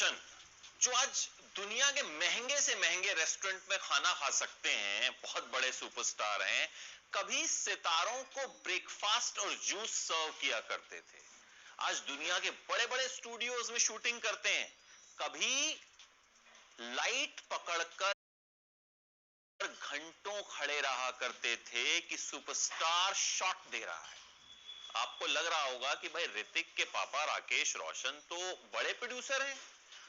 रोशन, जो आज दुनिया के महंगे से महंगे रेस्टोरेंट में खाना खा सकते हैं, बहुत बड़े सुपरस्टार हैं, कभी सितारों को ब्रेकफास्ट और जूस सर्व किया करते थे। आज दुनिया के बड़े बड़े स्टूडियोज में शूटिंग करते हैं, कभी लाइट पकड़कर घंटों खड़े रहा करते थे कि सुपरस्टार शॉट दे रहा है। आपको लग रहा होगा कि भाई ऋतिक के पापा राकेश रोशन तो बड़े प्रोड्यूसर हैं,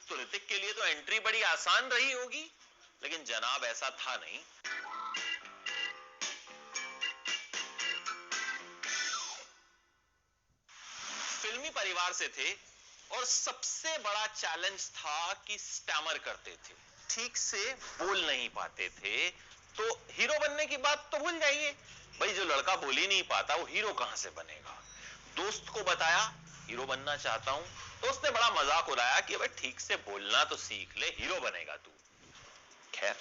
तो ऋतिक के लिए तो एंट्री बड़ी आसान रही होगी, लेकिन जनाब ऐसा था नहीं। फिल्मी परिवार से थे और सबसे बड़ा चैलेंज था कि स्टैमर करते थे, ठीक से बोल नहीं पाते थे। तो हीरो बनने की बात तो भूल जाइए, भाई जो लड़का बोल ही नहीं पाता वो हीरो कहां से बनेगा। दोस्त को बताया हीरो बनना चाहता हूं, दोस्त ने बड़ा मजाक उड़ाया कि भाई ठीक से बोलना तो सीख ले, हीरो बनेगा तू। खैर,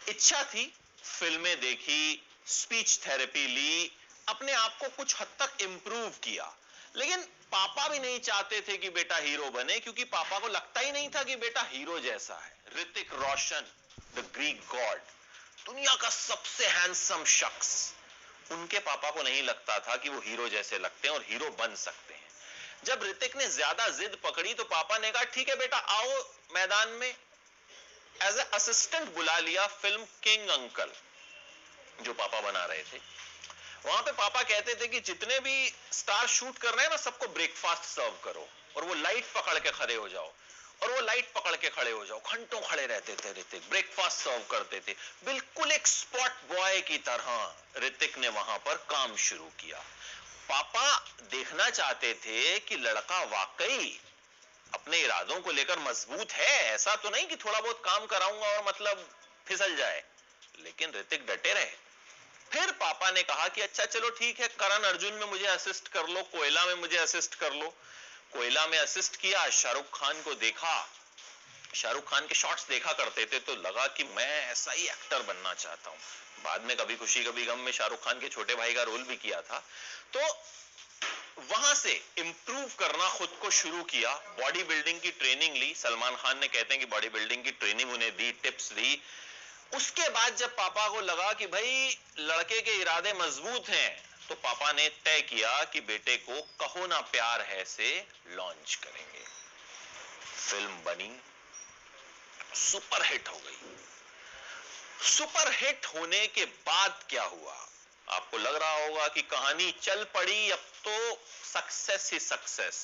इच्छा थी, फिल्में देखी, स्पीच थेरेपी ली, अपने आप को कुछ हद तक इंप्रूव किया। लेकिन पापा भी नहीं चाहते थे कि बेटा हीरो बने, क्योंकि पापा को लगता ही नहीं था कि बेटा हीरो जैसा है। Hrithik Roshan, the Greek God, दुनिया का सबसे हैंडसम शख्स, उनके पापा को नहीं लगता था कि वो हीरो जैसे लगते हैं और हीरो बन सकते हैं। जब ऋतिक ने ज्यादा जिद पकड़ी तो पापा ने कहा ठीक है बेटा आओ मैदान में। एज ए असिस्टेंट बुला लिया फिल्म किंग अंकल, जो पापा बना रहे थे। वहां पे पापा कहते थे कि जितने भी स्टार शूट कर रहे हैं ना, सबको ब्रेकफास्ट सर्व करो और वो लाइट पकड़ के खड़े हो जाओ, और वो लाइट पकड़ के खड़े हो जाओ। घंटों खड़े रहते थे ऋतिक, ब्रेकफास्ट सर्व करते थे, बिल्कुल एक स्पॉट बॉय की तरह ऋतिक ने वहां पर काम शुरू किया। पापा देखना चाहते थे कि लड़का वाकई अपने इरादों को लेकर मजबूत है, ऐसा तो नहीं कि थोड़ा बहुत काम कराऊंगा और मतलब फिसल जाए। लेकिन ऋतिक डटे रहे। फिर पापा ने कहा कि अच्छा चलो ठीक है, करण अर्जुन में मुझे असिस्ट कर लो, कोयला में मुझे असिस्ट कर लो। कोयला में असिस्ट किया, शाहरुख खान को देखा, शाहरुख खान के शॉट्स देखा करते थे तो लगा कि मैं ऐसा ही एक्टर बनना चाहता हूं। बाद में कभी खुशी कभी गम में शाहरुख खान के छोटे भाई का रोल भी किया था। तो वहां से इंप्रूव करना खुद को शुरू किया, बॉडी बिल्डिंग की ट्रेनिंग ली। सलमान खान ने कहते हैं कि बॉडी बिल्डिंग की ट्रेनिंग उन्हें दी, टिप्स दी। उसके बाद जब पापा को लगा कि भाई लड़के के इरादे मजबूत हैं, तो पापा ने तय किया कि बेटे को कहो ना प्यार है से लॉन्च करेंगे। फिल्म बनी, सुपरहिट हो गई। सुपरहिट होने के बाद क्या हुआ, आपको लग रहा होगा कि कहानी चल पड़ी, अब तो सक्सेस ही सक्सेस।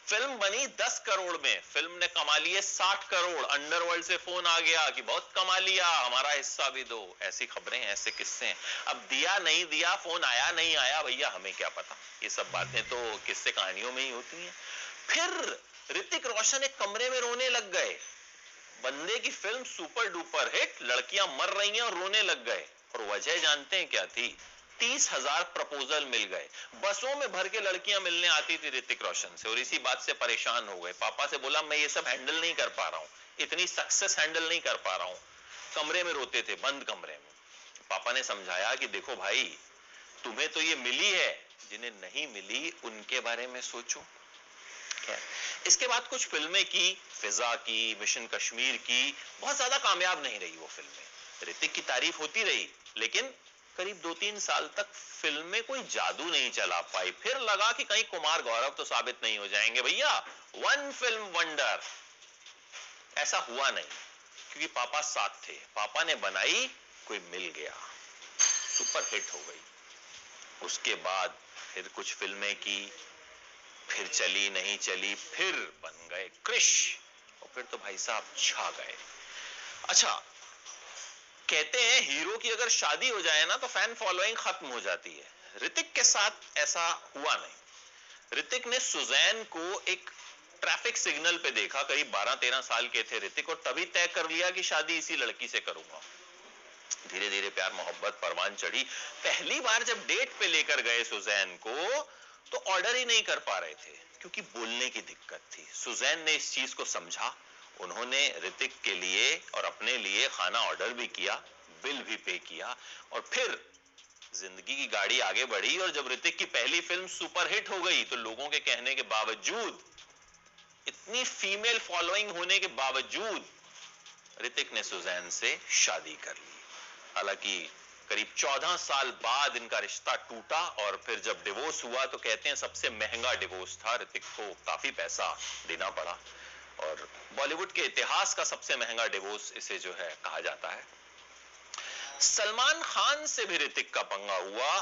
फिल्म बनी 10 करोड़ में, फिल्म ने कमा लिए 60 करोड़। अंडरवर्ल्ड से फोन आ गया कि बहुत कमा लिया, हमारा हिस्सा भी दो। ऐसी खबरें, ऐसे किस्से हैं। अब दिया नहीं दिया, फोन आया नहीं आया, भैया हमें क्या पता, ये सब बातें तो किस्से कहानियों में ही होती हैं। फिर ऋतिक रोशन एक कमरे में रोने लग गए। बंदे की फिल्म सुपर डुपर हिट, लड़कियां मर रही हैं और रोने लग गए। और वजह जानते हैं क्या थी? 30,000 प्रपोजल मिल गए। बसों में भर के लड़कियां मिलने आती थी ऋतिक रोशन से, और इसी बात से परेशान हो गए। पापा से बोला मैं ये सब हैंडल नहीं कर पा रहा हूं, इतनी सक्सेस हैंडल नहीं कर पा रहा हूं। कमरे में रोते थे, बंद कमरे में। पापा ने समझाया कि देखो भाई, तुम्हें तो ये मिली है, जिन्हें नहीं मिली उनके बारे में सोचो। इसके बाद कुछ फिल्में की, फिजा की, मिशन कश्मीर की, बहुत ज्यादा कामयाब नहीं रही वो फिल्में। ऋतिक की तारीफ होती रही, लेकिन करीब 2-3 साल तक फिल्में कोई जादू नहीं चला पाई। फिर लगा कि कहीं कुमार गौरव तो साबित नहीं हो जाएंगे भैया, वन फिल्म वंडर। ऐसा हुआ नहीं, क्योंकि पापा साथ थे। पापा ने बनाई, कोई मिल गया, सुपर हिट हो गई। उसके बाद फिर कुछ फिल्में की, फिर चली नहीं चली, फिर बन गए क्रिश, और फिर तो भाई साहब छा गए। अच्छा, कहते हैं हीरो की अगर शादी हो जाए ना तो फैन फॉलोइंग खत्म हो जाती है। ऋतिक के साथ ऐसा हुआ नहीं। ऋतिक ने सुजैन को एक ट्रैफिक सिग्नल पे देखा, करीब 12-13 साल के थे ऋतिक, और तभी तय कर लिया कि शादी इसी लड़की से करूंगा। धीरे धीरे प्यार मोहब्बत परवान चढ़ी। पहली बार जब डेट पे लेकर गए सुजैन को, तो ऑर्डर ही नहीं कर पा रहे थे, क्योंकि बोलने की दिक्कत थी। सुजैन ने इस चीज को समझा, उन्होंने ऋतिक के लिए और अपने लिए खाना ऑर्डर भी किया, बिल भी पे किया, और फिर जिंदगी की गाड़ी आगे बढ़ी। और जब ऋतिक की पहली फिल्म सुपरहिट हो गई, तो लोगों के कहने के बावजूद इतनी फीमेल फॉलोइंग होने के बावजूद ऋतिक ने सुजैन से शादी कर ली। हालांकि करीब 14 साल बाद इनका रिश्ता टूटा और फिर जब डिवोर्स हुआ तो कहते हैं सबसे महंगा डिवोर्स था, ऋतिक को काफी पैसा देना पड़ा और बॉलीवुड के इतिहास का सबसे महंगा डिवोर्स इसे जो है कहा जाता है। सलमान खान से भी ऋतिक का पंगा हुआ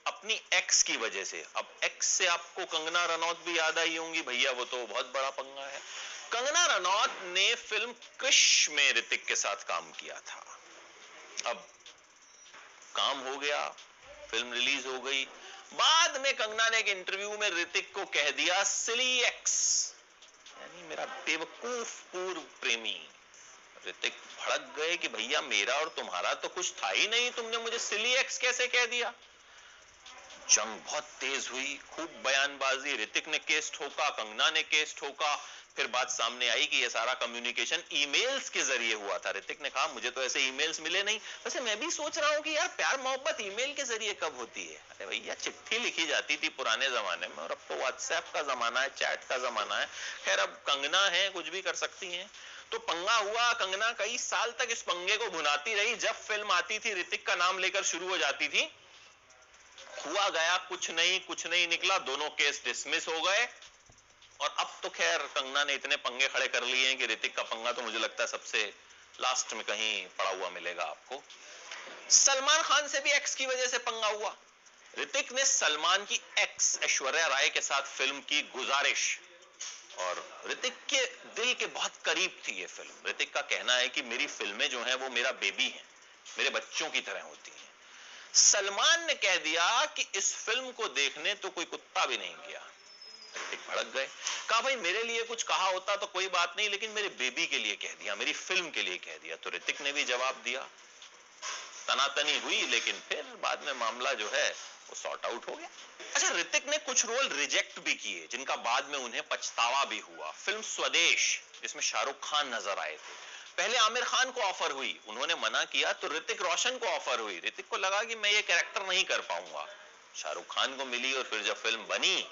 अपनी एक्स की वजह से। अब एक्स से आपको कंगना रनौत भी याद आई होंगी, भैया वो तो बहुत बड़ा पंगा है। कंगना रनौत ने फिल्म क्रिश में ऋतिक के साथ काम किया था। अब काम हो गया, फिल्म रिलीज हो गई, बाद में कंगना ने एक इंटरव्यू में ऋतिक को कह दिया सिली एक्स, यानी मेरा बेवकूफ पूर्व प्रेमी। ऋतिक भड़क गए कि भैया मेरा और तुम्हारा तो कुछ था ही नहीं, तुमने मुझे सिली एक्स कैसे कह दिया। जंग बहुत तेज हुई, खूब बयानबाजी, ऋतिक ने केस ठोका, कंगना ने केस ठोका। फिर बात सामने आई कि ये सारा कम्युनिकेशन ईमेल्स के जरिए हुआ था। ऋतिक ने कहा मुझे तो ऐसे ईमेल्स मिले नहीं। वैसे मैं भी सोच रहा हूं कि यार प्यार मोहब्बत ईमेल के जरिए कब होती है? अरे भैया चिट्ठी लिखी जाती थी पुराने जमाने में, और अब तो व्हाट्सएप का जमाना है, चैट का जमाना है। खैर अब कंगना है, कुछ भी कर सकती है। तो पंगा हुआ, कंगना कई साल तक इस पंगे को भुनाती रही। जब फिल्म आती थी ऋतिक का नाम लेकर शुरू हो जाती थी। हुआ गया कुछ नहीं निकला, दोनों केस डिसमिस हो गए। और अब तो खैर कंगना ने इतने पंगे खड़े कर लिए हैं कि ऋतिक का पंगा तो मुझे लगता है सबसे लास्ट में कहीं पड़ा हुआ मिलेगा आपको। सलमान खान से भी एक्स की वजह से पंगा हुआ। ऋतिक ने सलमान की एक्स ऐश्वर्या राय के साथ फिल्म की गुजारिश, और ऋतिक के दिल के बहुत करीब थी ये फिल्म। ऋतिक का कहना है कि मेरी फिल्में जो हैं वो मेरा बेबी है, मेरे बच्चों की तरह होती हैं। सलमान ने कह दिया कि इस फिल्म को देखने तो कोई कुत्ता भी नहीं गया। ऋतिक भड़क गए, कहा भाई मेरे लिए कुछ कहा होता तो कोई बात नहीं, लेकिन मेरे बेबी के लिए कह दिया, मेरी फिल्म के लिए कह दिया। तो ऋतिक ने भी जवाब दिया, तनातनी हुई, लेकिन फिर बाद में मामला जो है वो सॉर्ट आउट हो गया। अच्छा, ऋतिक ने कुछ रोल रिजेक्ट भी किए जिनका बाद में उन्हें पछतावा भी हुआ। फिल्म स्वदेश जिसमें शाहरुख खान नजर आए थे, पहले आमिर खान को ऑफर हुई, उन्होंने मना किया, तो ऋतिक रोशन को ऑफर हुई। ऋतिक को लगा कि मैं ये कैरेक्टर नहीं कर पाऊंगा, शाहरुख खान को मिली, और फिर जब फिल्म बनी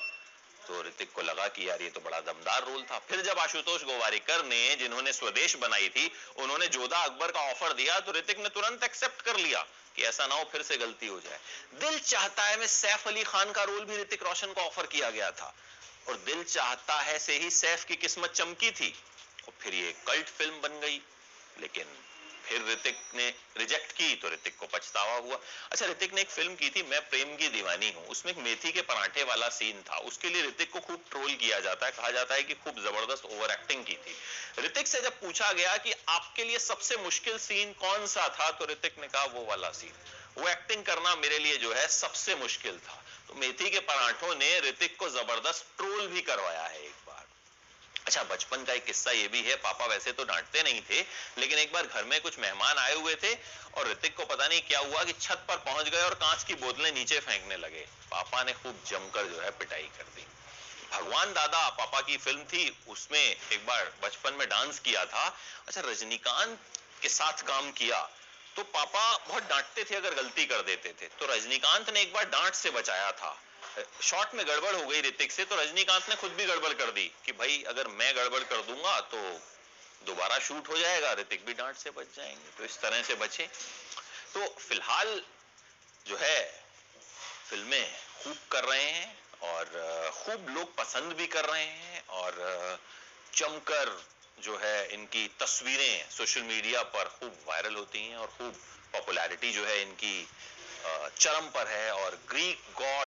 तो ऋतिक को लगा कि यार ये तो बड़ा दमदार रोल था। फिर जब आशुतोष गोवारिकर ने, जिन्होंने स्वदेश बनाई थी, उन्होंने जोधा अकबर का ऑफर दिया, तो ऋतिक ने तुरंत एक्सेप्ट कर लिया कि ऐसा ना हो फिर से गलती हो जाए। दिल चाहता है में सैफ अली खान का रोल भी ऋतिक रोशन को ऑफर किया गया था, और दिल चाहता है से ही सैफ की किस्मत चमकी थी, और फिर ये कल्ट फिल्म बन गई। लेकिन फिर ऋतिक ने रिजेक्ट की तो ऋतिक को पछतावा हुआ। अच्छा, ऋतिक ने एक फिल्म की थी मैं प्रेम की दीवानी हूं, उसमें एक मेथी के पराठे वाला सीन था, उसके लिए ऋतिक को खूब ट्रोल किया जाता है, कहा जाता है कि खूब जबरदस्त ओवर एक्टिंग की थी। ऋतिक से जब पूछा गया कि आपके लिए सबसे मुश्किल सीन कौन सा था, तो ऋतिक ने कहा वो वाला सीन, वो एक्टिंग करना मेरे लिए जो है सबसे मुश्किल था। तो मेथी के पराठों ने ऋतिक को जबरदस्त ट्रोल भी करवाया है एक बार। अच्छा, बचपन का एक किस्सा ये भी है, पापा वैसे तो डांटते नहीं थे, लेकिन एक बार घर में कुछ मेहमान आए हुए थे और ऋतिक को पता नहीं क्या हुआ कि छत पर पहुंच गए और कांच की बोतलें नीचे फेंकने लगे। पापा ने खूब जमकर जो है पिटाई कर दी। भगवान दादा पापा की फिल्म थी, उसमें एक बार बचपन में डांस किया था। अच्छा, रजनीकांत के साथ काम किया तो पापा बहुत डांटते थे अगर गलती कर देते थे, तो रजनीकांत ने एक बार डांट से बचाया था। शॉट में गड़बड़ हो गई ऋतिक से, तो रजनीकांत ने खुद भी गड़बड़ कर दी कि भाई अगर मैं गड़बड़ कर दूंगा तो दोबारा शूट हो जाएगा, ऋतिक भी डांट से बच जाएंगे, तो इस तरह से बचे। तो फिलहाल जो है फिल्में खूब कर रहे हैं और खूब लोग पसंद भी कर रहे हैं, और जमकर जो है इनकी तस्वीरें सोशल मीडिया पर खूब वायरल होती हैं और खूब पॉपुलैरिटी जो है इनकी चरम पर है। और ग्रीक गॉड